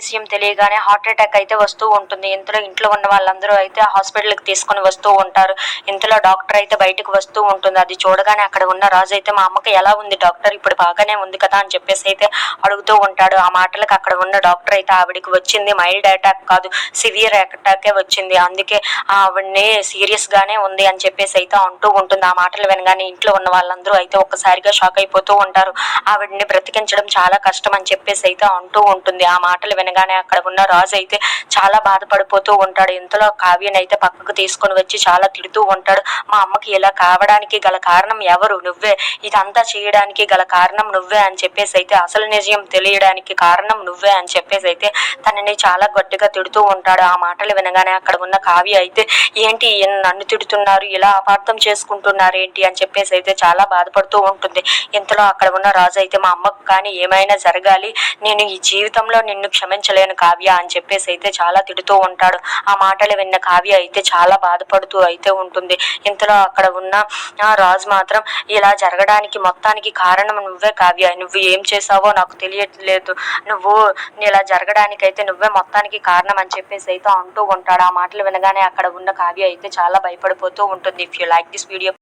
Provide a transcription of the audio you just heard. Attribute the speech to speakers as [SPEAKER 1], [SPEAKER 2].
[SPEAKER 1] విషయం తెలియగానే heart attack అయితే వస్తూ ఉంటుంది. ఇంట్లో ఉన్న వాళ్ళందరూ అయితే హాస్పిటల్కి తీసుకొని వస్తూ ఉంటారు. ఇంతలో డాక్టర్ అయితే బయటకు వస్తూ ఉంటుంది. అది చూడగానే అక్కడ ఉన్న రాజు అయితే మా అమ్మకి ఎలా ఉంది డాక్టర్, ఇప్పుడు బాగానే ఉంది కదా అని చెప్పేసి అయితే అడుగుతూ ఉంటాడు. ఆ మాటలకు అక్కడ ఉన్న డాక్టర్ అయితే ఆవిడికి వచ్చింది మైల్డ్ అటాక్ కాదు, సివియర్ అటాకే వచ్చింది, అందుకే ఆవిడ్ని సీరియస్ గానే ఉంది అని చెప్పేసి అయితే అంటూ ఉంటుంది. ఆ మాటలు వినగానే ఇంట్లో ఉన్న వాళ్ళందరూ అయితే ఒక్కసారిగా షాక్ అయిపోతూ ఉంటారు. ఆవిడ్ని బ్రతికించడం చాలా కష్టం అని చెప్పేసి అయితే అంటూ ఉంటుంది. ఆ మాటలు వినగానే అక్కడ ఉన్న రాజు అయితే చాలా బాధపడిపోతూ ఉంటాడు. ఇంతలో కావ్యని అయితే పక్కకు తీసుకొని వచ్చి చాలా తిడుతూ ఉంటాడు. మా అమ్మకి ఇలా కావడానికి గల కారణం ఎవరు, నువ్వే, ఇదంతా చేయడానికి గల కారణం నువ్వే అని చెప్పేసి అయితే, అసలు నిజం తెలియడానికి కారణం నువ్వే అని చెప్పేసి అయితే తనని చాలా గట్టిగా తిడుతూ ఉంటాడు. ఆ మాటలు వినగానే అక్కడ ఉన్న కావ్య అయితే ఏంటి నన్ను తిడుతున్నారు, ఇలా అపార్థం చేసుకుంటున్నారు ఏంటి అని చెప్పేసి అయితే చాలా బాధపడుతూ ఉంటుంది. ఇంతలో అక్కడ ఉన్న రాజు అయితే మా అమ్మకు కానీ ఏమైనా జరగాలి, నేను ఈ జీవితంలో నిన్ను క్షమించలేను కావ్య అని చెప్పేసి అయితే చాలా తిడుతూ ఉంటాడు. ఆ మాటలు విన్న కావ్య అయితే చాలా బాధపడుతూ అయితే ఉంటుంది. ఇంతలో అక్కడ ఉన్న రాజు మాత్రం ఇలా జరగడానికి మొత్తానికి కారణం నువ్వే కావ్య, నువ్వు ఏం చేసావో నాకు తెలియట్లేదు, నువ్వు ఇలా జరగడానికి అయితే నువ్వే మొత్తానికి కారణం అని చెప్పేసి అయితే అంటూ ఉంటాడు. ఆ మాటలు వినగానే అక్కడ ఉన్న కావ్య అయితే చాలా భయపడిపోతూ ఉంటుంది. If you like this video